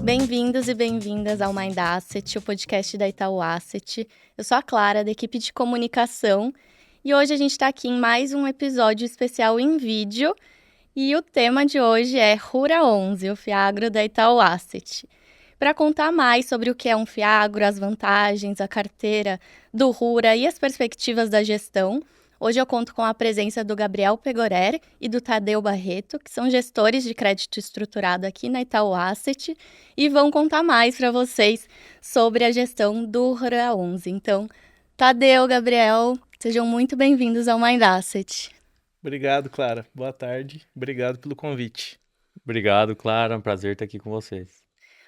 Bem-vindos e bem-vindas ao Mind Asset, o podcast da Itaú Asset. Eu sou a Clara, da equipe de comunicação, e hoje a gente está aqui em mais um episódio especial em vídeo, e o tema de hoje é Rura 11, o Fiagro da Itaú Asset. Para contar mais sobre o que é um Fiagro, as vantagens, a carteira do Rura e as perspectivas da gestão, hoje eu conto com a presença do Gabriel Pegorer e do Tadeu Barreto, que são gestores de crédito estruturado aqui na Itaú Asset, e vão contar mais para vocês sobre a gestão do Rura 11. Então, Tadeu, Gabriel, sejam muito bem-vindos ao Mind Asset. Obrigado, Clara. Boa tarde. Obrigado pelo convite. Obrigado, Clara. É um prazer estar aqui com vocês.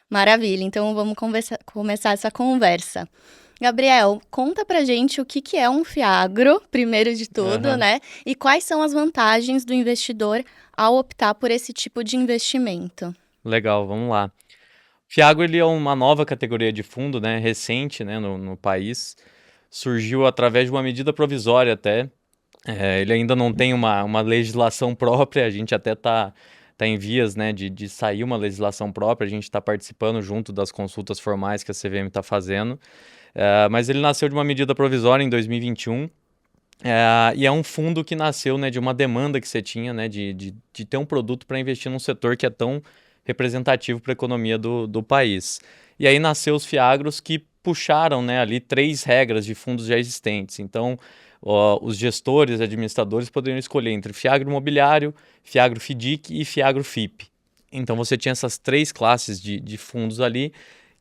Maravilha, então vamos começar essa conversa. Gabriel, conta pra gente o que é um Fiagro, primeiro de tudo, né? E quais são as vantagens do investidor ao optar por esse tipo de investimento. Legal, vamos lá. Fiagro ele é uma nova categoria de fundo, né, recente, né, no país. Surgiu através de uma medida provisória até. Ele ainda não tem uma legislação própria, a gente até está em vias, né, de sair uma legislação própria, a gente está participando junto das consultas formais que a CVM está fazendo. Mas ele nasceu de uma medida provisória em 2021. E é um fundo que nasceu, né, de uma demanda que você tinha, né, de ter um produto para investir num setor que é tão representativo para a economia do país. E aí nasceu os Fiagros que puxaram, né, ali 3 regras de fundos já existentes. Então, os gestores, administradores poderiam escolher entre Fiagro Imobiliário, Fiagro FIDIC e Fiagro FIP. Então você tinha essas 3 classes de fundos ali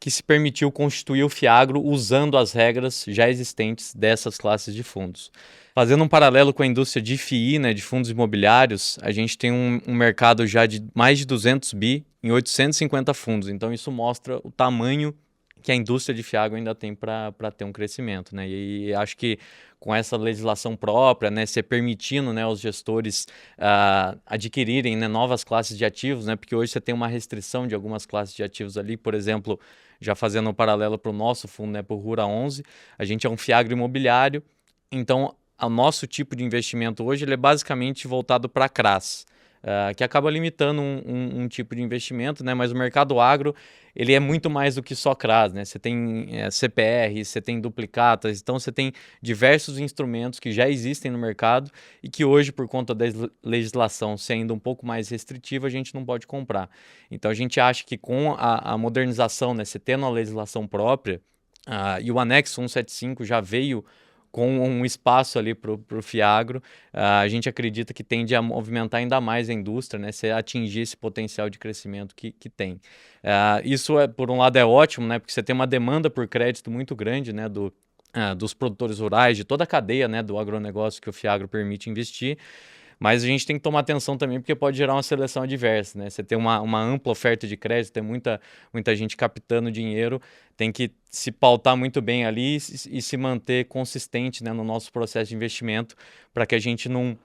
que se permitiu constituir o Fiagro usando as regras já existentes dessas classes de fundos. Fazendo um paralelo com a indústria de FII, né, de fundos imobiliários, a gente tem um mercado já de mais de 200 bi em 850 fundos. Então isso mostra o tamanho que a indústria de Fiagro ainda tem para ter um crescimento, né? E acho que com essa legislação própria, né, ser permitindo, né, os gestores adquirirem, né, novas classes de ativos, né, porque hoje você tem uma restrição de algumas classes de ativos ali, por exemplo, já fazendo um paralelo para o nosso fundo, né, para o Rura 11, a gente é um Fiagro imobiliário, então o nosso tipo de investimento hoje ele é basicamente voltado para CRAs, que acaba limitando um tipo de investimento, né? Mas o mercado agro ele é muito mais do que só CRAs, né? Você tem CPR, você tem duplicatas, então você tem diversos instrumentos que já existem no mercado e que hoje, por conta da legislação ser ainda um pouco mais restritiva, a gente não pode comprar. Então a gente acha que com a modernização, né? Você tendo a legislação própria, e o anexo 175 já veio com um espaço ali para o Fiagro, a gente acredita que tende a movimentar ainda mais a indústria, né, se atingir esse potencial de crescimento que tem. Isso, por um lado, é ótimo, né, porque você tem uma demanda por crédito muito grande, né, dos produtores rurais, de toda a cadeia, né, do agronegócio que o Fiagro permite investir. Mas a gente tem que tomar atenção também porque pode gerar uma seleção adversa, né? Você tem uma ampla oferta de crédito, tem muita gente captando dinheiro, tem que se pautar muito bem ali e se manter consistente, né, no nosso processo de investimento para que a gente não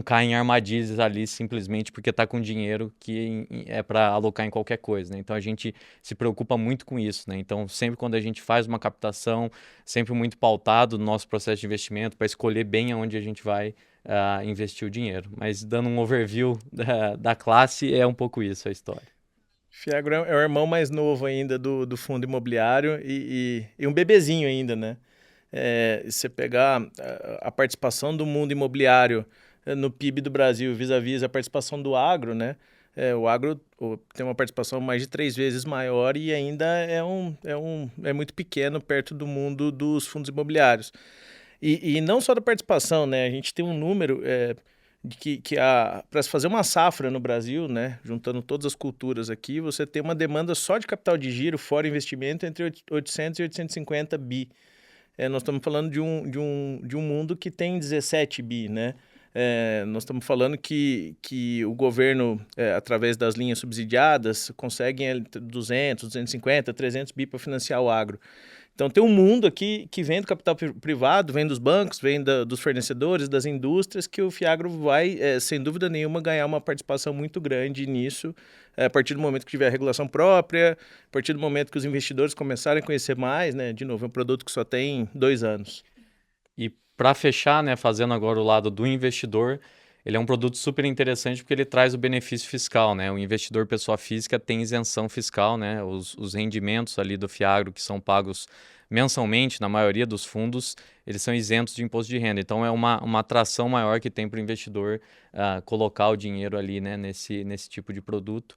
caia em armadilhas ali simplesmente porque está com dinheiro que é para alocar em qualquer coisa, né? Então a gente se preocupa muito com isso, né? Então sempre quando a gente faz uma captação, sempre muito pautado no nosso processo de investimento para escolher bem aonde a gente vai investir o dinheiro. Mas dando um overview da classe, é um pouco isso a história. Fiagro é o irmão mais novo ainda do fundo imobiliário e um bebezinho ainda, né? Você pegar a participação do mundo imobiliário no PIB do Brasil vis-à-vis a participação do agro, né? O agro tem uma participação mais de 3 vezes maior e ainda é muito pequeno perto do mundo dos fundos imobiliários. E não só da participação, né? A gente tem um número de que para se fazer uma safra no Brasil, né? Juntando todas as culturas aqui, você tem uma demanda só de capital de giro, fora investimento, entre 800 e 850 bi. Nós estamos falando de um mundo que tem 17 bi, né? Nós estamos falando que o governo, através das linhas subsidiadas, consegue 200, 250, 300 bi para financiar o agro. Então tem um mundo aqui que vem do capital privado, vem dos bancos, vem dos fornecedores, das indústrias, que o Fiagro vai, sem dúvida nenhuma, ganhar uma participação muito grande nisso, a partir do momento que tiver a regulação própria, a partir do momento que os investidores começarem a conhecer mais, né? De novo, é um produto que só tem 2 anos. E para fechar, né, fazendo agora o lado do investidor, ele é um produto super interessante porque ele traz o benefício fiscal, né? O investidor pessoa física tem isenção fiscal, né? Os rendimentos ali do Fiagro que são pagos mensalmente, na maioria dos fundos, eles são isentos de imposto de renda. Então, é uma atração maior que tem para o investidor colocar o dinheiro ali, né, nesse tipo de produto.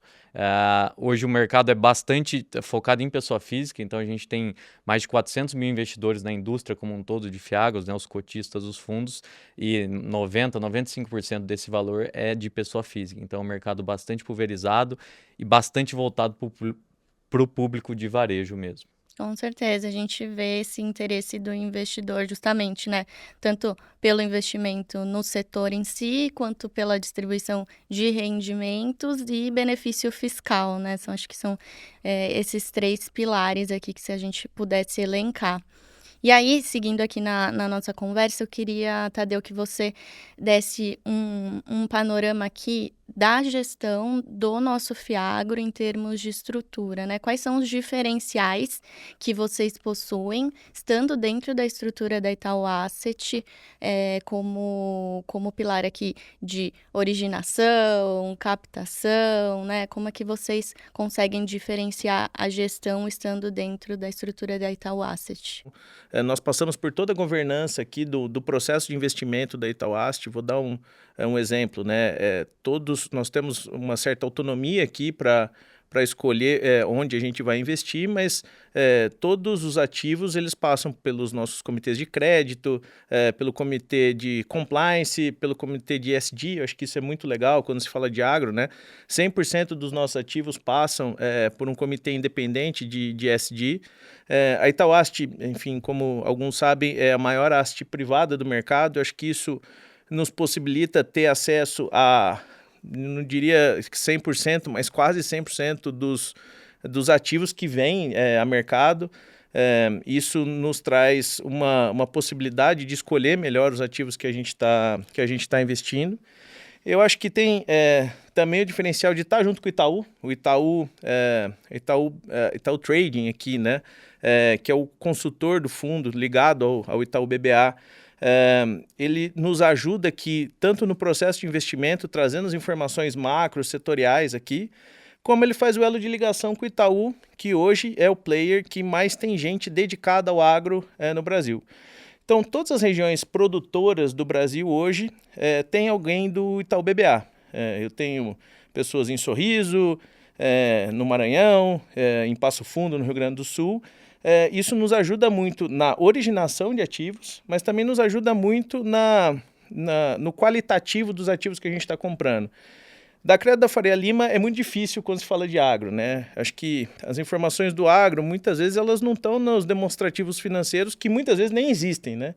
Hoje o mercado é bastante focado em pessoa física, então a gente tem mais de 400 mil investidores na indústria como um todo de Fiagros, né, os cotistas, os fundos, e 95% desse valor é de pessoa física. Então, é um mercado bastante pulverizado e bastante voltado para o público de varejo mesmo. Com certeza, a gente vê esse interesse do investidor justamente, né? Tanto pelo investimento no setor em si, quanto pela distribuição de rendimentos e benefício fiscal, né? Acho que são esses 3 pilares aqui que se a gente pudesse elencar. E aí, seguindo aqui na nossa conversa, eu queria, Tadeu, que você desse um panorama aqui da gestão do nosso Fiagro em termos de estrutura, né? Quais são os diferenciais que vocês possuem, estando dentro da estrutura da Itaú Asset, como pilar aqui de originação, captação, né? Como é que vocês conseguem diferenciar a gestão estando dentro da estrutura da Itaú Asset? Nós passamos por toda a governança aqui do processo de investimento da Itaú Asset. Vou dar um exemplo, né? Nós temos uma certa autonomia aqui para escolher onde a gente vai investir, mas todos os ativos eles passam pelos nossos comitês de crédito, pelo comitê de compliance, pelo comitê de ESG. Eu acho que isso é muito legal quando se fala de agro, né? 100% dos nossos ativos passam por um comitê independente de ESG. A Itaú Asset, enfim, como alguns sabem, é a maior asset privada do mercado. Eu acho que isso nos possibilita ter acesso a, não diria 100%, mas quase 100% dos ativos que vêm a mercado. Isso nos traz uma possibilidade de escolher melhor os ativos que a gente tá investindo. Eu acho que tem também o diferencial de estar junto com o Itaú Trading aqui, né? Que é o consultor do fundo ligado ao Itaú BBA. Ele nos ajuda aqui, tanto no processo de investimento, trazendo as informações macro, setoriais aqui, como ele faz o elo de ligação com o Itaú, que hoje é o player que mais tem gente dedicada ao agro no Brasil. Então, todas as regiões produtoras do Brasil hoje tem alguém do Itaú BBA. Eu tenho pessoas em Sorriso, no Maranhão, em Passo Fundo, no Rio Grande do Sul. Isso nos ajuda muito na originação de ativos, mas também nos ajuda muito no qualitativo dos ativos que a gente está comprando. Da Crédito da Faria Lima é muito difícil quando se fala de agro, né? Acho que as informações do agro, muitas vezes, elas não estão nos demonstrativos financeiros, que muitas vezes nem existem, né?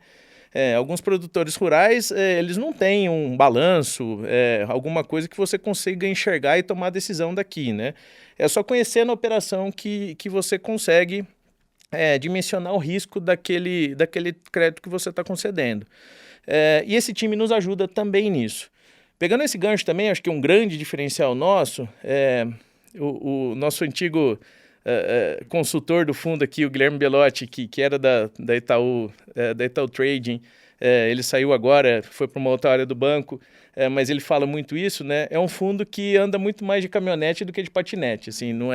Alguns produtores rurais, eles não têm um balanço, alguma coisa que você consiga enxergar e tomar decisão daqui, né? É só conhecer na operação que você consegue dimensionar o risco daquele crédito que você está concedendo. E esse time nos ajuda também nisso. Pegando esse gancho também, acho que um grande diferencial nosso o nosso antigo consultor do fundo aqui, o Guilherme Belotti, que era da Itaú Trading, ele saiu agora, foi para uma outra área do banco, mas ele fala muito isso, né? É um fundo que anda muito mais de caminhonete do que de patinete, assim, não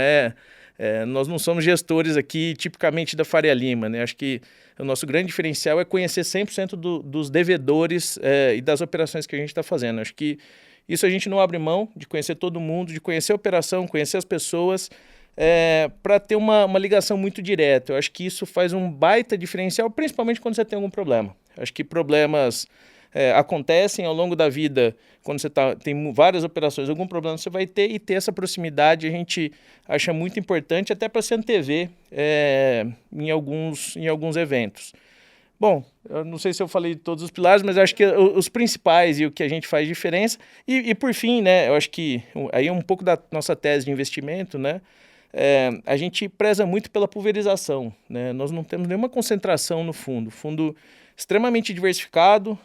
nós não somos gestores aqui tipicamente da Faria Lima, né? Acho que o nosso grande diferencial é conhecer 100% dos devedores e das operações que a gente está fazendo. Acho que isso a gente não abre mão de conhecer todo mundo, de conhecer a operação, conhecer as pessoas, para ter uma ligação muito direta. Eu acho que isso faz um baita diferencial, principalmente quando você tem algum problema. Acho que problemas acontecem ao longo da vida, quando você tem várias operações, algum problema você vai ter, e ter essa proximidade a gente acha muito importante, até para se antever em alguns eventos. Bom, eu não sei se eu falei de todos os pilares, mas eu acho que os principais e o que a gente faz diferença. E por fim, né, eu acho que aí é um pouco da nossa tese de investimento, né? A gente preza muito pela pulverização, né? Nós não temos nenhuma concentração no fundo. Fundo extremamente diversificado,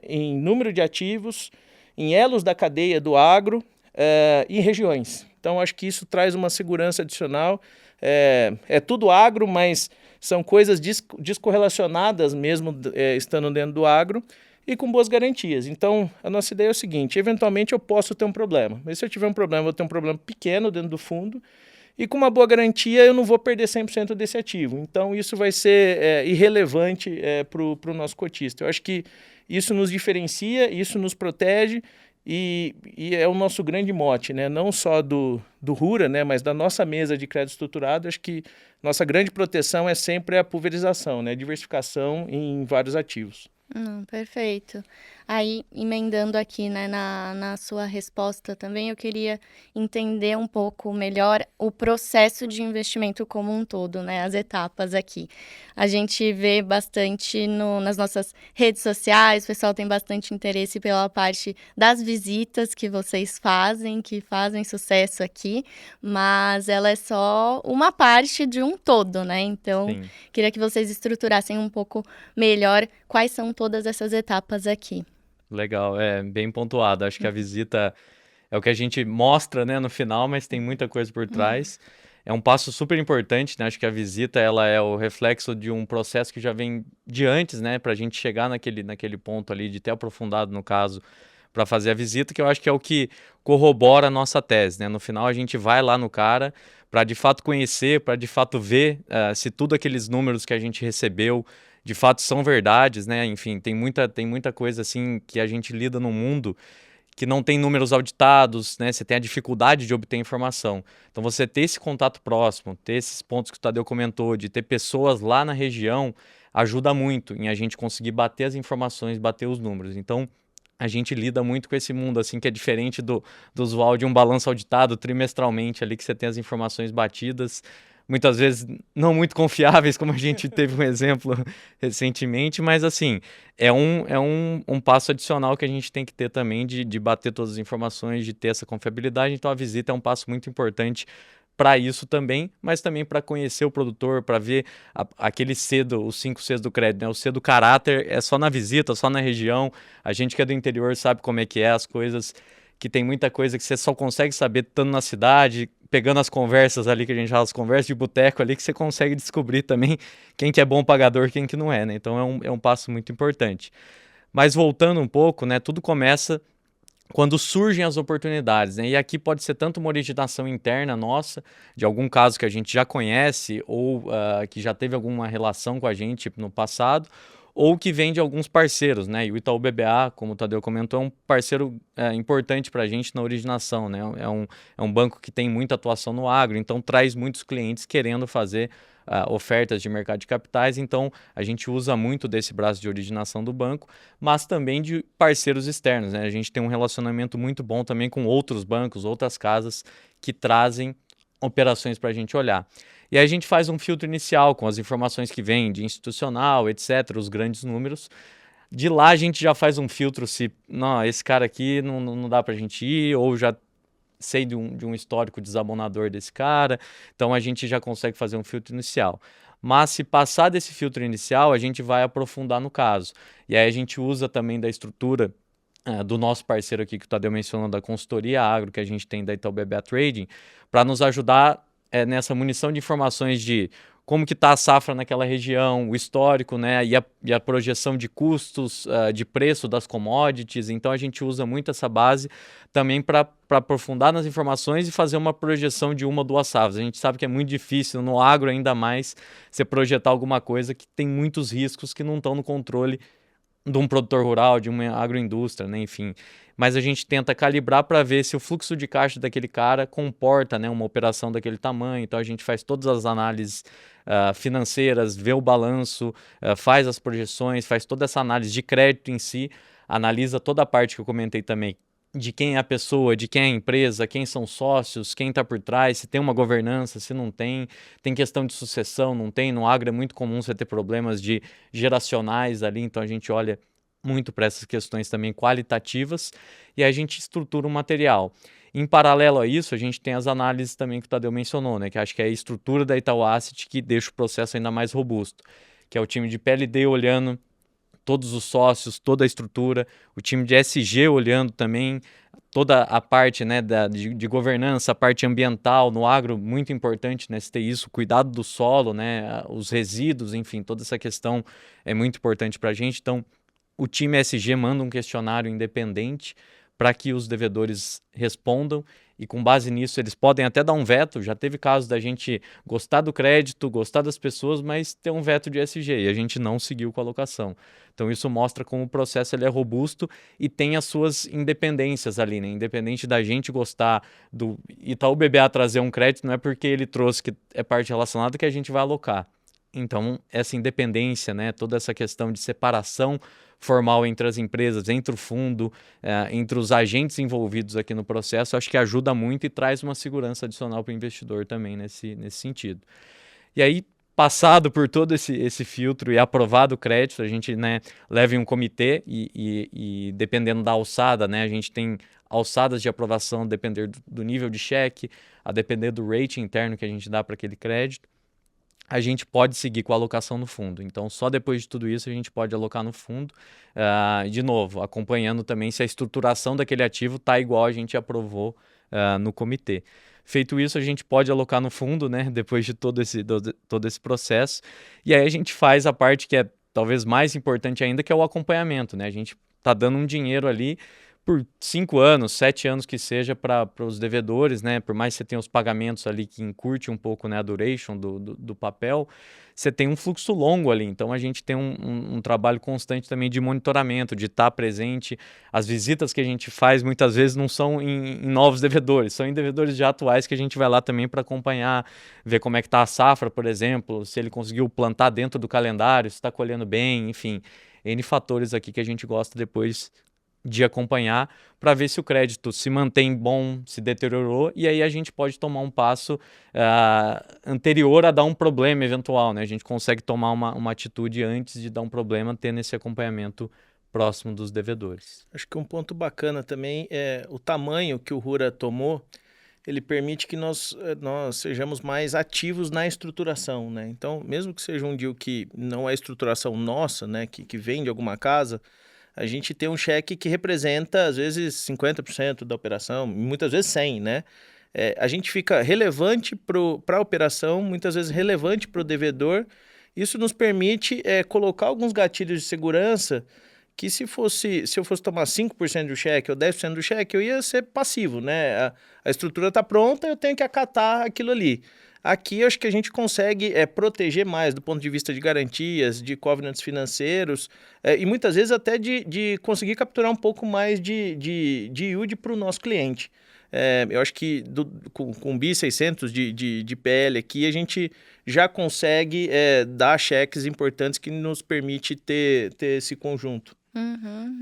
em número de ativos, em elos da cadeia do agro e em regiões. Então, acho que isso traz uma segurança adicional. É tudo agro, mas são coisas descorrelacionadas mesmo estando dentro do agro, e com boas garantias. Então, a nossa ideia é o seguinte, eventualmente eu posso ter um problema, mas se eu tiver um problema, eu vou ter um problema pequeno dentro do fundo, e com uma boa garantia eu não vou perder 100% desse ativo. Então, isso vai ser irrelevante para o nosso cotista. Eu acho que isso nos diferencia, isso nos protege, e é o nosso grande mote, né? Não só do Rura, né? Mas da nossa mesa de crédito estruturado. Acho que nossa grande proteção é sempre a pulverização, né? Diversificação em vários ativos. Perfeito. Aí, emendando aqui, né, na sua resposta também, eu queria entender um pouco melhor o processo de investimento como um todo, né, as etapas aqui. A gente vê bastante nas nossas redes sociais, o pessoal tem bastante interesse pela parte das visitas que vocês fazem, que fazem sucesso aqui, mas ela é só uma parte de um todo, né? Então, Sim. queria que vocês estruturassem um pouco melhor quais são todas essas etapas aqui. Legal, bem pontuado. Acho que a visita é o que a gente mostra, né, no final, mas tem muita coisa por trás. É um passo super importante, né? Acho que a visita ela é o reflexo de um processo que já vem de antes, né? Para a gente chegar naquele ponto ali de ter aprofundado, no caso, para fazer a visita, que eu acho que é o que corrobora a nossa tese, né? No final a gente vai lá no cara para de fato conhecer, para de fato ver se tudo aqueles números que a gente recebeu de fato são verdades, né? Enfim, tem muita coisa assim que a gente lida no mundo que não tem números auditados, né? Você tem a dificuldade de obter informação. Então, você ter esse contato próximo, ter esses pontos que o Tadeu comentou, de ter pessoas lá na região, ajuda muito em a gente conseguir bater as informações, bater os números. Então, a gente lida muito com esse mundo, assim, que é diferente do usual de um balanço auditado trimestralmente, ali que você tem as informações batidas, muitas vezes não muito confiáveis, como a gente teve um exemplo recentemente, mas assim, é um passo adicional que a gente tem que ter também de bater todas as informações, de ter essa confiabilidade. Então a visita é um passo muito importante para isso também, mas também para conhecer o produtor, para ver aquele C, os 5 Cs do crédito, né? O C do caráter é só na visita, só na região. A gente que é do interior sabe como é que é as coisas, que tem muita coisa que você só consegue saber estando na cidade, pegando as conversas ali, que a gente fala, as conversas de boteco ali, que você consegue descobrir também quem que é bom pagador, quem que não é, né? Então é um passo muito importante. Mas voltando um pouco, né? Tudo começa quando surgem as oportunidades, né? E aqui pode ser tanto uma originação interna nossa, de algum caso que a gente já conhece ou que já teve alguma relação com a gente no passado, ou que vem de alguns parceiros, né? E o Itaú BBA, como o Tadeu comentou, é um parceiro importante para a gente na originação, né? É um banco que tem muita atuação no agro, então traz muitos clientes querendo fazer ofertas de mercado de capitais, então a gente usa muito desse braço de originação do banco, mas também de parceiros externos, né? A gente tem um relacionamento muito bom também com outros bancos, outras casas que trazem operações para a gente olhar. E aí a gente faz um filtro inicial com as informações que vêm de institucional, etc., os grandes números. De lá a gente já faz um filtro se, não, esse cara aqui não dá para a gente ir, ou já sei de um histórico desabonador desse cara, então a gente já consegue fazer um filtro inicial. Mas se passar desse filtro inicial, a gente vai aprofundar no caso. E aí a gente usa também da estrutura do nosso parceiro aqui que o Tadeu mencionou, da consultoria agro que a gente tem da Itaú BBA Trading, para nos ajudar nessa munição de informações de como que está a safra naquela região, o histórico, né, e a projeção de custos, de preço das commodities. Então a gente usa muito essa base também para aprofundar nas informações e fazer uma projeção de uma ou duas safras. A gente sabe que é muito difícil, no agro ainda mais, você projetar alguma coisa que tem muitos riscos que não estão no controle de um produtor rural, de uma agroindústria, né, enfim. Mas a gente tenta calibrar para ver se o fluxo de caixa daquele cara comporta, né, uma operação daquele tamanho. Então a gente faz todas as análises financeiras, vê o balanço, faz as projeções, faz toda essa análise de crédito em si, analisa toda a parte que eu comentei também, de quem é a pessoa, de quem é a empresa, quem são sócios, quem está por trás, se tem uma governança, se não tem, tem questão de sucessão, não tem. No agro é muito comum você ter problemas de geracionais ali, então a gente olha muito para essas questões também qualitativas e aí a gente estrutura um material. Em paralelo a isso, a gente tem as análises também que o Tadeu mencionou, né, que acho que é a estrutura da Itaú Asset que deixa o processo ainda mais robusto, que é o time de PLD olhando todos os sócios, toda a estrutura, o time de SG olhando também toda a parte, né, de governança, a parte ambiental no agro, muito importante, né, se ter isso, cuidado do solo, né, os resíduos, enfim, toda essa questão é muito importante para a gente. Então, o time ESG manda um questionário independente para que os devedores respondam, e com base nisso eles podem até dar um veto. Já teve casos da gente gostar do crédito, gostar das pessoas, mas ter um veto de ESG, e a gente não seguiu com a alocação. Então isso mostra como o processo ele é robusto e tem as suas independências ali, né? Independente da gente gostar do Itaú BBA trazer um crédito, não é porque ele trouxe que é parte relacionada que a gente vai alocar. Então, essa independência, né, toda essa questão de separação formal entre as empresas, entre o fundo, entre os agentes envolvidos aqui no processo, acho que ajuda muito e traz uma segurança adicional para o investidor também nesse sentido. E aí, passado por todo esse filtro e aprovado o crédito, a gente, né, leva em um comitê e dependendo da alçada, né, a gente tem alçadas de aprovação a depender do nível de cheque, a depender do rating interno que a gente dá para aquele crédito, a gente pode seguir com a alocação no fundo. Então, só depois de tudo isso, a gente pode alocar no fundo. De novo, acompanhando também se a estruturação daquele ativo está igual a gente aprovou no comitê. Feito isso, a gente pode alocar no fundo, né, depois de todo esse processo. E aí a gente faz a parte que é talvez mais importante ainda, que é o acompanhamento, né? A gente está dando um dinheiro ali por 5 anos, 7 anos que seja para os devedores, né? Por mais que você tenha os pagamentos ali que encurte um pouco, né, a duration do papel, você tem um fluxo longo ali. Então a gente tem um trabalho constante também de monitoramento, de estar presente. As visitas que a gente faz muitas vezes não são em novos devedores, são em devedores já atuais que a gente vai lá também para acompanhar, ver como é que está a safra, por exemplo, se ele conseguiu plantar dentro do calendário, se está colhendo bem, enfim, N fatores aqui que a gente gosta depois de acompanhar para ver se o crédito se mantém bom, se deteriorou, e aí a gente pode tomar um passo anterior a dar um problema eventual, né? A gente consegue tomar uma atitude antes de dar um problema, tendo esse acompanhamento próximo dos devedores. Acho que um ponto bacana também é o tamanho que o Rura tomou, ele permite que nós sejamos mais ativos na estruturação, né? Então, mesmo que seja um deal que não é estruturação nossa, né, que vem de alguma casa, a gente tem um cheque que representa, às vezes, 50% da operação, muitas vezes 100%, né? A gente fica relevante para a operação, muitas vezes relevante para o devedor. Isso nos permite colocar alguns gatilhos de segurança que se eu fosse tomar 5% do cheque ou 10% do cheque, eu ia ser passivo, né? A estrutura está pronta, eu tenho que acatar aquilo ali. Aqui eu acho que a gente consegue proteger mais do ponto de vista de garantias, de covenants financeiros e muitas vezes até de conseguir capturar um pouco mais de yield para o nosso cliente. Eu acho que com BI 600 de PL aqui, a gente já consegue dar cheques importantes que nos permite ter esse conjunto.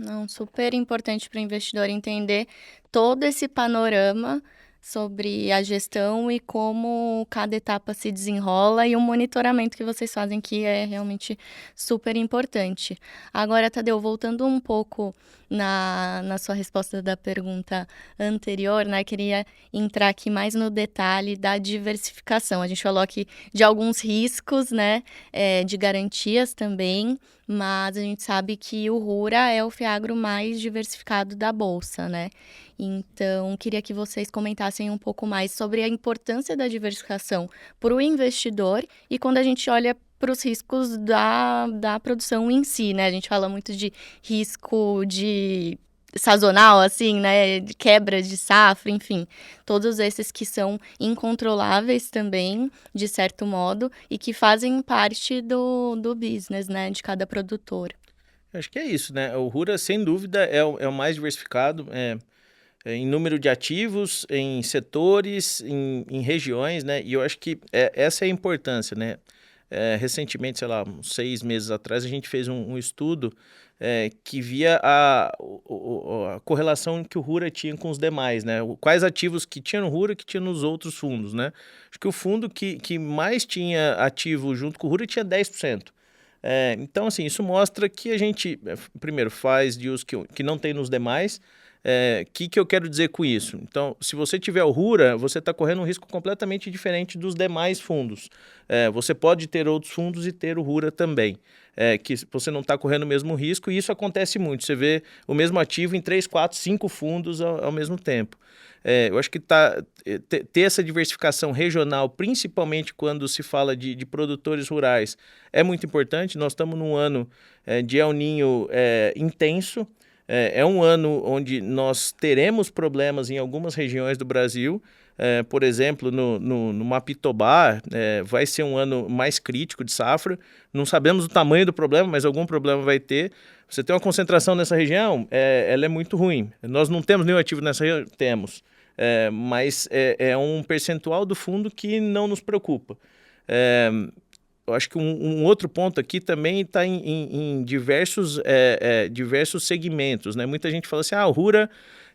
Não, super importante para o investidor entender todo esse panorama sobre a gestão e como cada etapa se desenrola e o monitoramento que vocês fazem, que é realmente super importante. Agora, Tadeu, voltando um pouco na sua resposta da pergunta anterior, né? Queria entrar aqui mais no detalhe da diversificação. A gente falou aqui de alguns riscos, né? De garantias também, mas a gente sabe que o Rura é o Fiagro mais diversificado da Bolsa, né? Então, queria que vocês comentassem um pouco mais sobre a importância da diversificação para o investidor e quando a gente olha para os riscos da produção em si, né? A gente fala muito de risco de sazonal, assim, né? De quebra de safra, enfim. Todos esses que são incontroláveis também, de certo modo, e que fazem parte do business, né? De cada produtor. Acho que é isso, né? O Rura, sem dúvida, é o mais diversificado. Em número de ativos, em setores, em regiões, né? E eu acho que essa é a importância, né? Recentemente, sei lá, uns 6 meses atrás, a gente fez um estudo que via a correlação que o Rura tinha com os demais, né? Quais ativos que tinha no Rura que tinha nos outros fundos, né? Acho que o fundo que mais tinha ativo junto com o Rura tinha 10%. Então, assim, isso mostra que a gente, primeiro, faz deals que não tem nos demais. Que eu quero dizer com isso? Então, se você tiver o RURA, você está correndo um risco completamente diferente dos demais fundos. Você pode ter outros fundos e ter o RURA também, que você não está correndo o mesmo risco, e isso acontece muito. Você vê o mesmo ativo em 3, 4, 5 fundos ao mesmo tempo. Eu acho que ter essa diversificação regional, principalmente quando se fala de produtores rurais, é muito importante. Nós estamos num ano de El Niño intenso. É um ano onde nós teremos problemas em algumas regiões do Brasil. Por exemplo, no Mapitobá, vai ser um ano mais crítico de safra. Não sabemos o tamanho do problema, mas algum problema vai ter. Você tem uma concentração nessa região, ela é muito ruim. Nós não temos nenhum ativo nessa região? Temos. Mas é um percentual do fundo que não nos preocupa. Eu acho que um outro ponto aqui também está em diversos segmentos, né? Muita gente fala assim, o RURA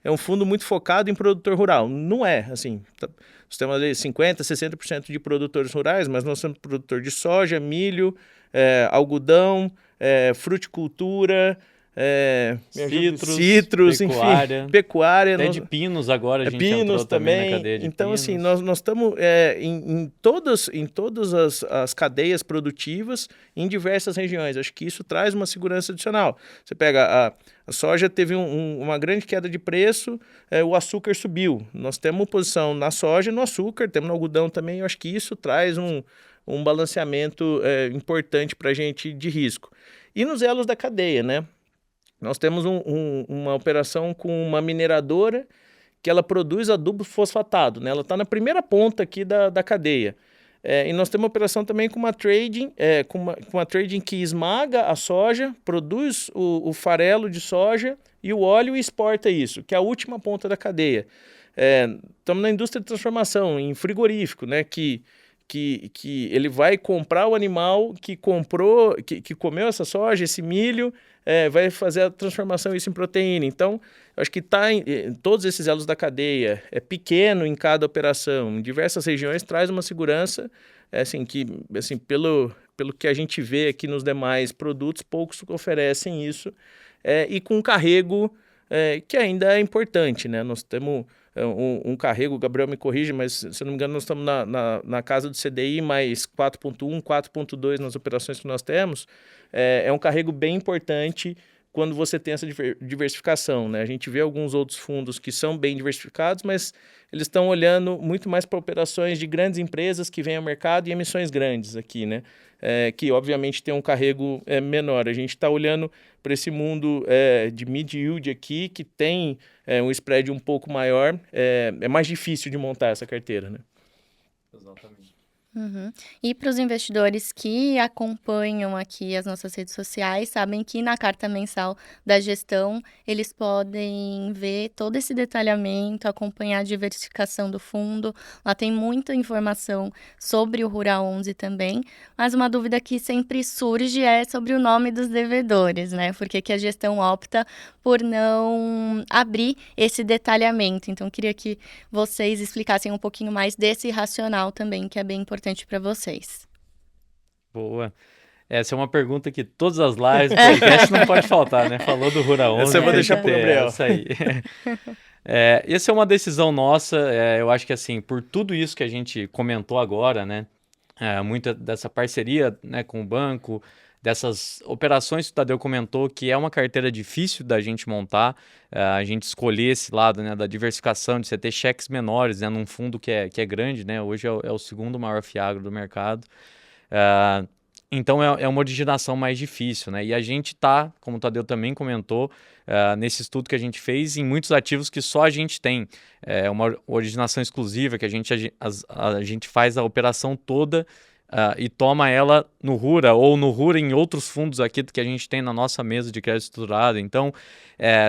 é um fundo muito focado em produtor rural. Não é, assim, nós temos ali 50%, 60% de produtores rurais, mas nós somos produtor de soja, milho, algodão, fruticultura, citros, pecuária, enfim, pecuária. Até de pinos agora a gente pinos entrou também também. na cadeia de então, pinos. assim, nós estamos em todas as cadeias produtivas em diversas regiões. Acho que isso traz uma segurança adicional. Você pega a soja, teve uma grande queda de preço, o açúcar subiu. Nós temos posição na soja e no açúcar, temos no algodão também. Eu acho que isso traz um balanceamento importante para a gente de risco. E nos elos da cadeia, né? Nós temos uma operação com uma mineradora que ela produz adubo fosfatado, né? Ela está na primeira ponta aqui da cadeia. E nós temos uma operação também com uma trading que esmaga a soja, produz o farelo de soja e o óleo e exporta isso, que é a última ponta da cadeia. Estamos na indústria de transformação, em frigorífico, né? Que ele vai comprar o animal que comeu essa soja, esse milho, vai fazer a transformação isso em proteína. Então, eu acho que está em todos esses elos da cadeia, é pequeno em cada operação, em diversas regiões, traz uma segurança, pelo que a gente vê aqui nos demais produtos, poucos oferecem isso, e com carrego que ainda é importante, né? Nós temos um carrego, o Gabriel me corrige, mas se eu não me engano nós estamos na casa do CDI mais 4.1, 4.2 nas operações que nós temos. É um carrego bem importante quando você tem essa diversificação, né? A gente vê alguns outros fundos que são bem diversificados, mas eles estão olhando muito mais para operações de grandes empresas que vêm ao mercado e emissões grandes aqui, né? Que obviamente tem um carrego menor. A gente está olhando para esse mundo de mid-yield aqui, que tem um spread um pouco maior. É mais difícil de montar essa carteira, né? Exatamente. Uhum. E para os investidores que acompanham aqui as nossas redes sociais, sabem que na carta mensal da gestão eles podem ver todo esse detalhamento, acompanhar a diversificação do fundo. Lá tem muita informação sobre o Rural 11 também, mas uma dúvida que sempre surge é sobre o nome dos devedores, né? Por que a gestão opta por não abrir esse detalhamento? Então, queria que vocês explicassem um pouquinho mais desse racional também, que é bem importante para vocês. Boa. Essa é uma pergunta que todas as lives do podcast não pode faltar, né? Falou do Rural 11. Essa eu vou deixar pro Gabriel. Isso aí. Essa é uma decisão nossa. Eu acho que, assim, por tudo isso que a gente comentou agora, né? Muita dessa parceria, né, com o banco, dessas operações que o Tadeu comentou, que é uma carteira difícil da gente montar, a gente escolher esse lado, né, da diversificação, de você ter cheques menores, né, num fundo que é grande, né, hoje é o segundo maior fiagro do mercado. Então é uma originação mais difícil, né? E a gente está, como o Tadeu também comentou, nesse estudo que a gente fez, em muitos ativos que só a gente tem. É uma originação exclusiva, que a gente faz a operação toda e toma ela no RURA ou no RURA em outros fundos aqui que a gente tem na nossa mesa de crédito estruturado. Então,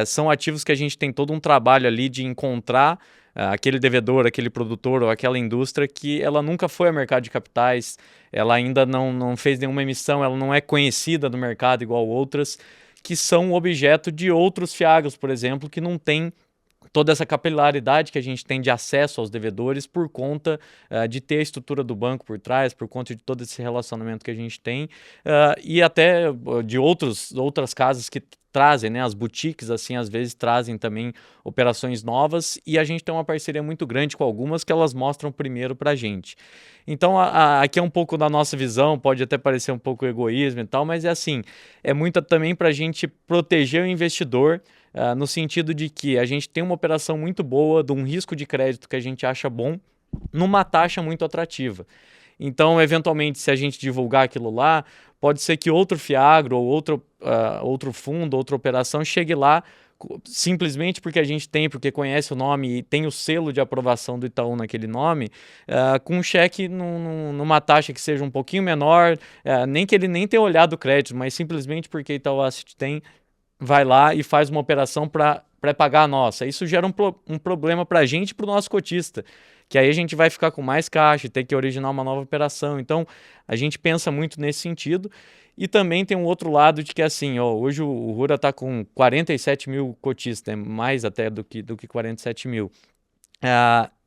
são ativos que a gente tem todo um trabalho ali de encontrar aquele devedor, aquele produtor ou aquela indústria que ela nunca foi ao mercado de capitais, ela ainda não fez nenhuma emissão, ela não é conhecida no mercado igual outras, que são objeto de outros fiagros, por exemplo, que não tem toda essa capilaridade que a gente tem de acesso aos devedores por conta de ter a estrutura do banco por trás, por conta de todo esse relacionamento que a gente tem, e até de outras casas que trazem, né? As boutiques, assim, às vezes trazem também operações novas e a gente tem uma parceria muito grande com algumas que elas mostram primeiro para a gente. Então, aqui é um pouco da nossa visão, pode até parecer um pouco egoísmo e tal, mas é assim, é muito também para a gente proteger o investidor, no sentido de que a gente tem uma operação muito boa, de um risco de crédito que a gente acha bom, numa taxa muito atrativa. Então, eventualmente, se a gente divulgar aquilo lá, pode ser que outro Fiagro ou outro fundo, outra operação chegue lá simplesmente porque a gente tem, porque conhece o nome e tem o selo de aprovação do Itaú naquele nome, com um cheque numa taxa que seja um pouquinho menor, nem que ele nem tenha olhado o crédito, mas simplesmente porque Itaú Asset tem, vai lá e faz uma operação para pré-pagar a nossa. Isso gera um problema para a gente e para o nosso cotista, que aí a gente vai ficar com mais caixa e ter que originar uma nova operação. Então, a gente pensa muito nesse sentido. E também tem um outro lado de que, assim, hoje o Rura está com 47 mil cotistas, mais até do que 47 mil.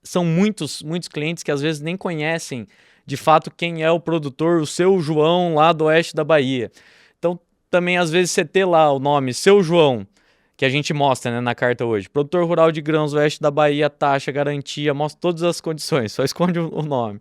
São muitos clientes que às vezes nem conhecem de fato quem é o produtor, o Seu João lá do oeste da Bahia. Então, também às vezes você ter lá o nome Seu João, que a gente mostra, né, na carta hoje, produtor rural de grãos oeste da Bahia, taxa, garantia, mostra todas as condições, só esconde o nome.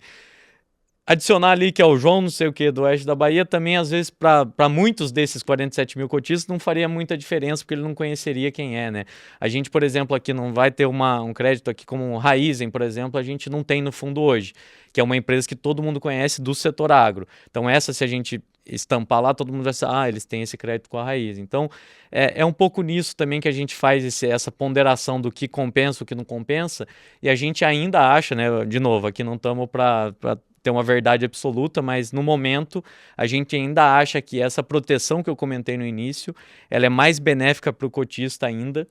Adicionar ali que é o João não sei o que do oeste da Bahia, também às vezes para muitos desses 47 mil cotistas não faria muita diferença, porque ele não conheceria quem é, né? A gente, por exemplo, aqui não vai ter um crédito aqui como o Raizen, por exemplo, a gente não tem no fundo hoje, que é uma empresa que todo mundo conhece do setor agro. Então essa, se a gente estampar lá, todo mundo vai saber, eles têm esse crédito com a Raizen. Então é um pouco nisso também que a gente faz essa ponderação do que compensa, o que não compensa, e a gente ainda acha, né, de novo, aqui não estamos para ter uma verdade absoluta, mas no momento a gente ainda acha que essa proteção que eu comentei no início, ela é mais benéfica para o cotista ainda,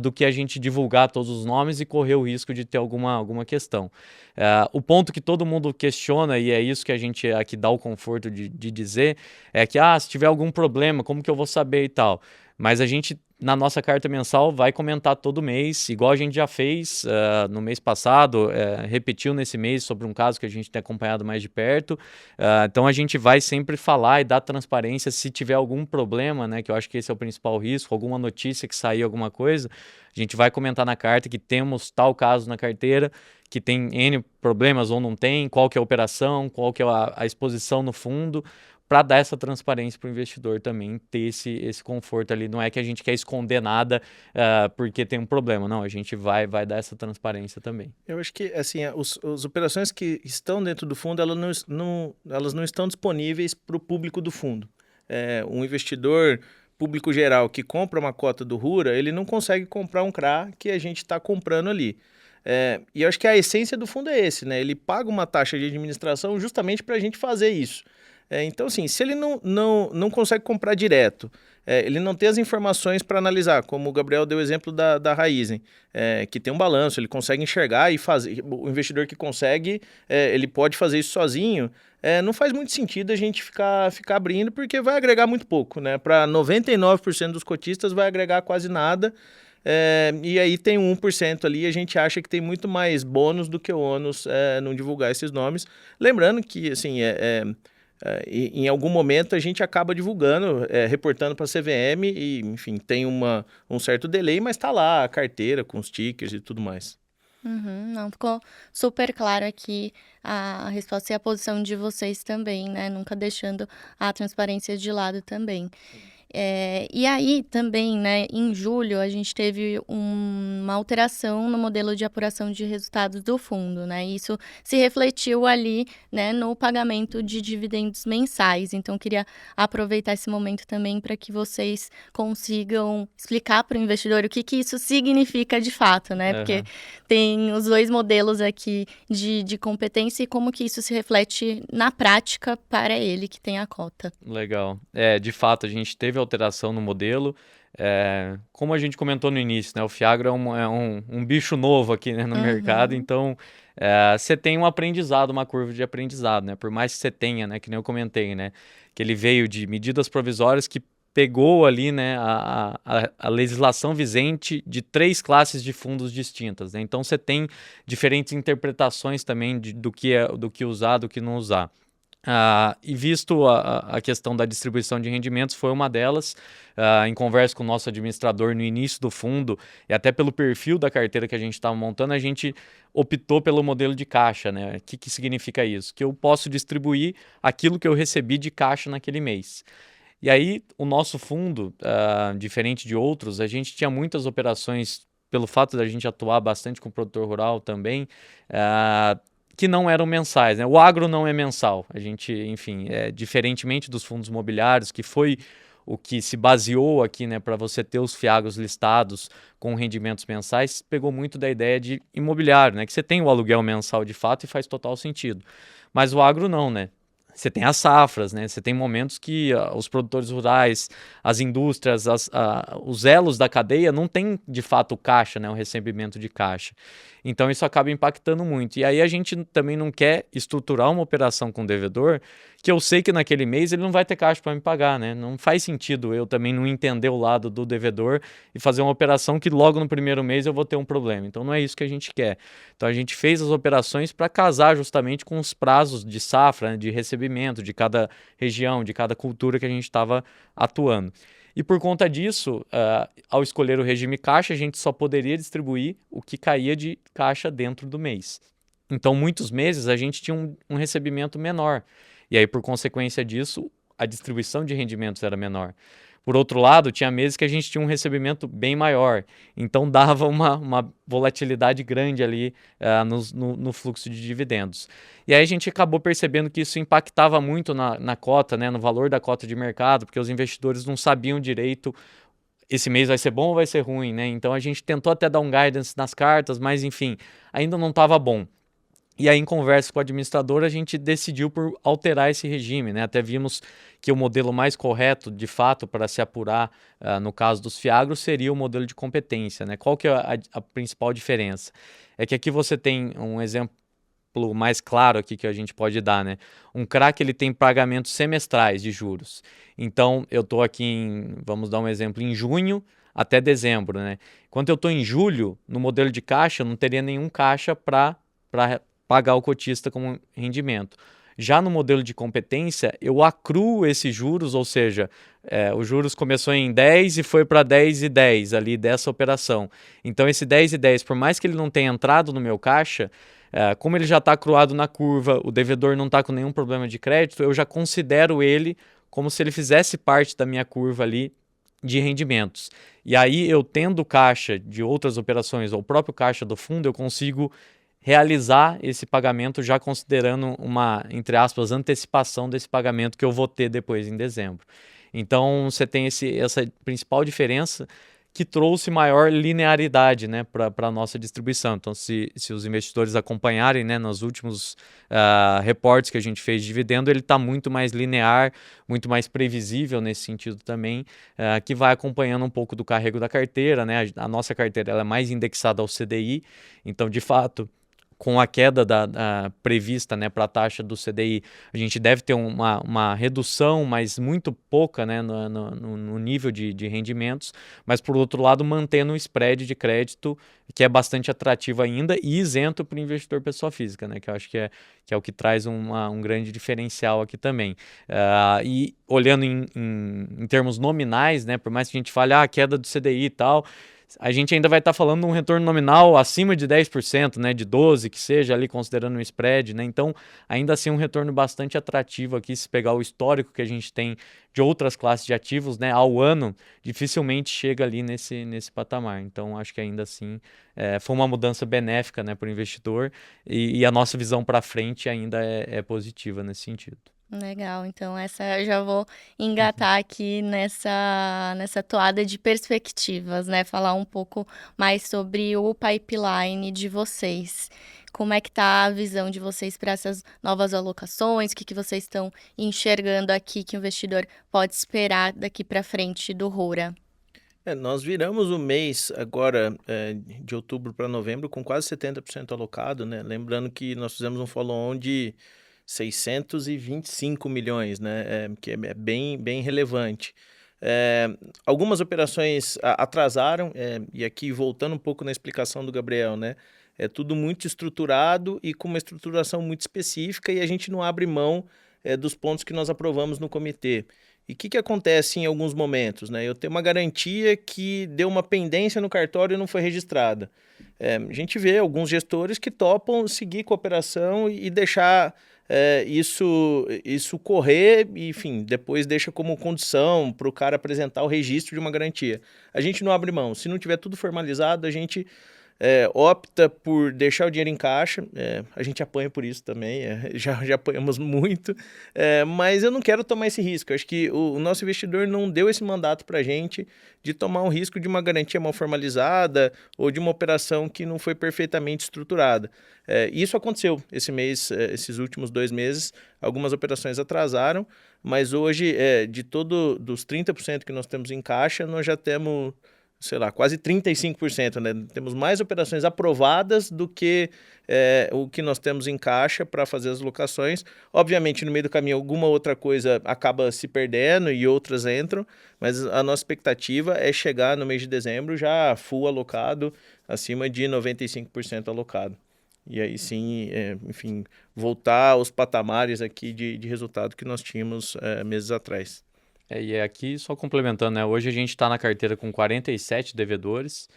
do que a gente divulgar todos os nomes e correr o risco de ter alguma questão. O ponto que todo mundo questiona, e é isso que a gente aqui dá o conforto de dizer, é que se tiver algum problema, como que eu vou saber e tal? Mas a gente, na nossa carta mensal, vai comentar todo mês, igual a gente já fez no mês passado, repetiu nesse mês sobre um caso que a gente tem acompanhado mais de perto. Então a gente vai sempre falar e dar transparência se tiver algum problema, né, que eu acho que esse é o principal risco, alguma notícia que sair, alguma coisa, a gente vai comentar na carta que temos tal caso na carteira, que tem N problemas ou não tem, qual que é a operação, qual que é a exposição no fundo, para dar essa transparência para o investidor também ter esse conforto ali. Não é que a gente quer esconder nada porque tem um problema, não, a gente vai dar essa transparência também. Eu acho que assim, as operações que estão dentro do fundo, elas não estão disponíveis para o público do fundo. Um investidor público geral que compra uma cota do Rura, ele não consegue comprar um CRA que a gente está comprando ali. E eu acho que a essência do fundo é esse, né? Ele paga uma taxa de administração justamente para a gente fazer isso. Então, assim, se ele não consegue comprar direto, ele não tem as informações para analisar, como o Gabriel deu o exemplo da Raizen, que tem um balanço, ele consegue enxergar e fazer. O investidor que consegue, ele pode fazer isso sozinho. Não faz muito sentido a gente ficar abrindo, porque vai agregar muito pouco, né? Para 99% dos cotistas vai agregar quase nada. E aí tem 1% ali, a gente acha que tem muito mais bônus do que ônus não divulgar esses nomes. Lembrando que, assim, em algum momento a gente acaba divulgando, reportando para a CVM e, enfim, tem um certo delay, mas está lá a carteira com os tickers e tudo mais. Não, ficou super claro aqui a resposta e a posição de vocês também, né? Nunca deixando a transparência de lado também. E aí também, né, em julho, a gente teve uma alteração no modelo de apuração de resultados do fundo, né? Isso se refletiu ali, né, no pagamento de dividendos mensais. Então, queria aproveitar esse momento também para que vocês consigam explicar para o investidor o que isso significa de fato, né? Porque tem os dois modelos aqui de competência e como que isso se reflete na prática para ele que tem a cota. Legal. De fato, a gente teve alteração no modelo. Como a gente comentou no início, né, o Fiagro é um bicho novo aqui, né, no mercado, então você tem um aprendizado, uma curva de aprendizado, né, por mais que você tenha, né, que nem eu comentei, né, que ele veio de medidas provisórias que pegou ali, né, a legislação vigente de 3 classes de fundos distintas, né, então você tem diferentes interpretações também do que usar, do que não usar. E visto a questão da distribuição de rendimentos, foi uma delas. Em conversa com o nosso administrador no início do fundo, e até pelo perfil da carteira que a gente estava montando, a gente optou pelo modelo de caixa, né? O que significa isso? Que eu posso distribuir aquilo que eu recebi de caixa naquele mês. E aí, o nosso fundo, diferente de outros, a gente tinha muitas operações, pelo fato da gente atuar bastante com o produtor rural também, que não eram mensais, né? O agro não é mensal. A gente, enfim, diferentemente dos fundos imobiliários, que foi o que se baseou aqui, né, para você ter os fiagros listados com rendimentos mensais, pegou muito da ideia de imobiliário, né? Que você tem o aluguel mensal de fato e faz total sentido. Mas o agro não, né? Você tem as safras, né? Você tem momentos que os produtores rurais, as indústrias, os elos da cadeia não tem de fato caixa, né? O recebimento de caixa. Então isso acaba impactando muito. E aí a gente também não quer estruturar uma operação com o devedor que eu sei que naquele mês ele não vai ter caixa para me pagar, né? Não faz sentido eu também não entender o lado do devedor e fazer uma operação que logo no primeiro mês eu vou ter um problema. Então não é isso que a gente quer. Então a gente fez as operações para casar justamente com os prazos de safra, né, de recebimento de cada região, de cada cultura que a gente estava atuando. E por conta disso, ao escolher o regime caixa, a gente só poderia distribuir o que caía de caixa dentro do mês. Então, muitos meses a gente tinha um recebimento menor. E aí, por consequência disso, a distribuição de rendimentos era menor. Por outro lado, tinha meses que a gente tinha um recebimento bem maior. Então, dava uma volatilidade grande ali no fluxo de dividendos. E aí a gente acabou percebendo que isso impactava muito na cota, né, no valor da cota de mercado, porque os investidores não sabiam direito esse mês vai ser bom ou vai ser ruim, né? Então a gente tentou até dar um guidance nas cartas, mas enfim, ainda não estava bom. E aí, em conversa com o administrador, a gente decidiu por alterar esse regime, né? Até vimos que o modelo mais correto, de fato, para se apurar, no caso dos fiagros, seria o modelo de competência, né? Qual que é a principal diferença? É que aqui você tem um exemplo mais claro aqui que a gente pode dar, né? Um CRA ele tem pagamentos semestrais de juros. Então, eu estou aqui vamos dar um exemplo, em junho até dezembro, né? Quando eu estou em julho, no modelo de caixa, eu não teria nenhum caixa para pagar o cotista como rendimento. Já no modelo de competência, eu acruo esses juros, ou seja, os juros começou em 10 e foi para 10,10 ali dessa operação. Então, esse 10,10, por mais que ele não tenha entrado no meu caixa, como ele já está acruado na curva, o devedor não está com nenhum problema de crédito, eu já considero ele como se ele fizesse parte da minha curva ali de rendimentos. E aí, eu tendo caixa de outras operações, ou o próprio caixa do fundo, eu consigo realizar esse pagamento já considerando uma, entre aspas, antecipação desse pagamento que eu vou ter depois em dezembro. Então, você tem essa principal diferença que trouxe maior linearidade, né, para a nossa distribuição. Então, se os investidores acompanharem, né, nos últimos reportes que a gente fez de dividendo, ele está muito mais linear, muito mais previsível nesse sentido também, que vai acompanhando um pouco do carrego da carteira, né? A nossa carteira ela é mais indexada ao CDI, então, de fato, com a queda prevista, né, para a taxa do CDI, a gente deve ter uma redução, mas muito pouca, né, no nível de rendimentos, mas por outro lado mantendo um spread de crédito que é bastante atrativo ainda e isento para o investidor pessoa física, né, que eu acho que é o que traz um grande diferencial aqui também. E olhando em termos nominais, né, por mais que a gente fale a queda do CDI e tal, a gente ainda vai estar falando de um retorno nominal acima de 10%, né, de 12% que seja ali considerando o spread, né, então ainda assim um retorno bastante atrativo aqui, se pegar o histórico que a gente tem de outras classes de ativos, né, ao ano, dificilmente chega ali nesse patamar, então acho que ainda assim foi uma mudança benéfica, né, para o investidor e a nossa visão para frente ainda é positiva nesse sentido. Legal, então essa eu já vou engatar aqui nessa toada de perspectivas, né? Falar um pouco mais sobre o pipeline de vocês. Como é que tá a visão de vocês para essas novas alocações? O que vocês estão enxergando aqui que o investidor pode esperar daqui para frente do Roura? Nós viramos o mês agora, de outubro para novembro, com quase 70% alocado, né? Lembrando que nós fizemos um follow-on de 625 milhões, né? Que é bem, bem relevante. Algumas operações atrasaram, e aqui voltando um pouco na explicação do Gabriel, né? É tudo muito estruturado e com uma estruturação muito específica e a gente não abre mão dos pontos que nós aprovamos no comitê. E o que acontece em alguns momentos, né? Eu tenho uma garantia que deu uma pendência no cartório e não foi registrada. A gente vê alguns gestores que topam seguir com a operação e deixar isso correr, e, enfim, depois deixa como condição para o cara apresentar o registro de uma garantia. A gente não abre mão. Se não tiver tudo formalizado, a gente opta por deixar o dinheiro em caixa. A gente apanha por isso também, já apanhamos muito, mas eu não quero tomar esse risco. Acho que o nosso investidor não deu esse mandato para a gente de tomar um risco de uma garantia mal formalizada ou de uma operação que não foi perfeitamente estruturada. Isso aconteceu esse mês, esses últimos 2 meses, algumas operações atrasaram, mas hoje, dos 30% que nós temos em caixa, nós já temos, sei lá, quase 35%, né? Temos mais operações aprovadas do que o que nós temos em caixa para fazer as locações. Obviamente, no meio do caminho, alguma outra coisa acaba se perdendo e outras entram, mas a nossa expectativa é chegar no mês de dezembro já full alocado, acima de 95% alocado. E aí sim, enfim, voltar aos patamares aqui de resultado que nós tínhamos meses atrás. E aqui, só complementando, né? Hoje a gente está na carteira com 47 devedores,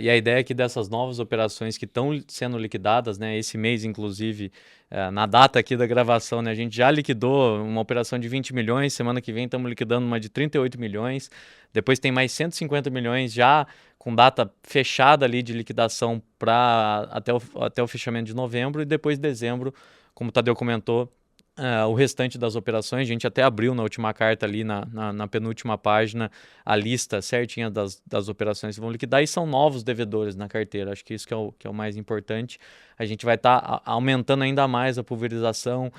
e a ideia é que dessas novas operações que estão sendo liquidadas, né? Esse mês, inclusive, na data aqui da gravação, né? A gente já liquidou uma operação de 20 milhões, semana que vem estamos liquidando uma de 38 milhões, depois tem mais 150 milhões já com data fechada ali de liquidação até o fechamento de novembro, e depois de dezembro, como o Tadeu comentou, o restante das operações. A gente até abriu na última carta ali, na penúltima página, a lista certinha das operações que vão liquidar, e são novos devedores na carteira. Acho que isso que é o mais importante. A gente vai estar aumentando ainda mais a pulverização,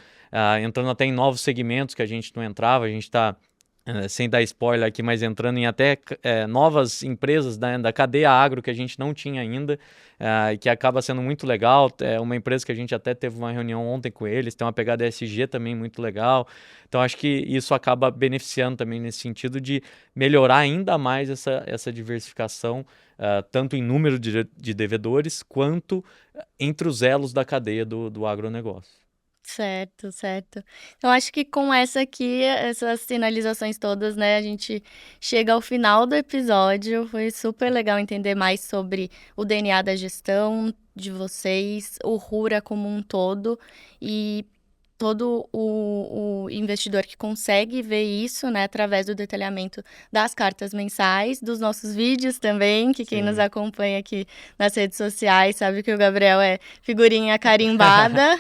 entrando até em novos segmentos que a gente não entrava. A gente está, sem dar spoiler aqui, mas entrando em até novas empresas da cadeia agro que a gente não tinha ainda, e que acaba sendo muito legal. É uma empresa que a gente até teve uma reunião ontem com eles, tem uma pegada ESG também muito legal. Então acho que isso acaba beneficiando também nesse sentido de melhorar ainda mais essa diversificação, tanto em número de devedores, quanto entre os elos da cadeia do agronegócio. Certo, certo. Então, acho que com essas sinalizações todas, né, a gente chega ao final do episódio. Foi super legal entender mais sobre o DNA da gestão de vocês, o Rura como um todo, e todo o investidor que consegue ver isso, né, através do detalhamento das cartas mensais, dos nossos vídeos também, que quem nos acompanha aqui nas redes sociais sabe que o Gabriel é figurinha carimbada.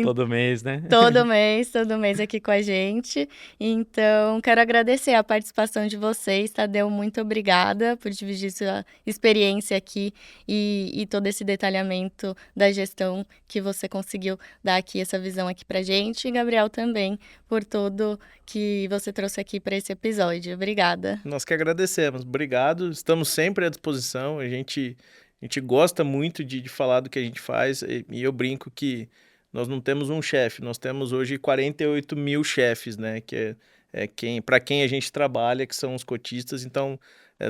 Todo mês, né? Todo mês aqui com a gente. Então, quero agradecer a participação de vocês, Tadeu, muito obrigada por dividir sua experiência aqui e todo esse detalhamento da gestão que você conseguiu dar aqui, essa visão aqui pra gente. E Gabriel também, por tudo que você trouxe aqui para esse episódio. Obrigada. Nós que agradecemos. Obrigado. Estamos sempre à disposição. A gente gosta muito de falar do que a gente faz, e eu brinco que nós não temos um chefe, nós temos hoje 48 mil chefes, né? Que para quem a gente trabalha, que são os cotistas. Então,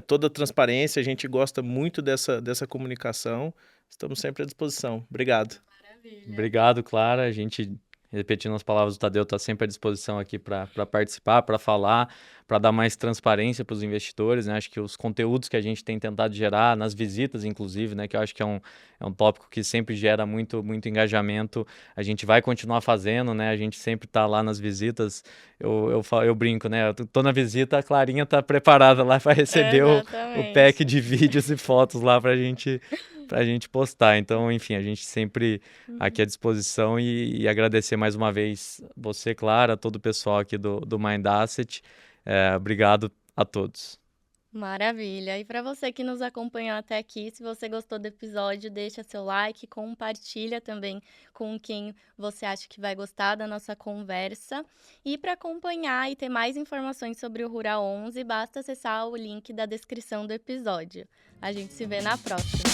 toda a transparência, a gente gosta muito dessa comunicação. Estamos sempre à disposição. Obrigado. Maravilha. Obrigado, Clara. A gente, repetindo as palavras do Tadeu, está sempre à disposição aqui para participar, para falar, para dar mais transparência para os investidores, né? Acho que os conteúdos que a gente tem tentado gerar nas visitas, inclusive, né? Que eu acho que é um tópico que sempre gera muito engajamento. A gente vai continuar fazendo, né? A gente sempre está lá nas visitas. Eu brinco, né? Eu tô na visita, a Clarinha tá preparada lá para receber o pack de vídeos e fotos lá para a gente postar. Então, enfim, a gente sempre aqui à disposição, e agradecer mais uma vez você, Clara, todo o pessoal aqui do Mind Asset. Obrigado a todos. Maravilha. E para você que nos acompanhou até aqui, se você gostou do episódio, deixa seu like, compartilha também com quem você acha que vai gostar da nossa conversa. E para acompanhar e ter mais informações sobre o Rura 11, basta acessar o link da descrição do episódio. A gente se vê na próxima.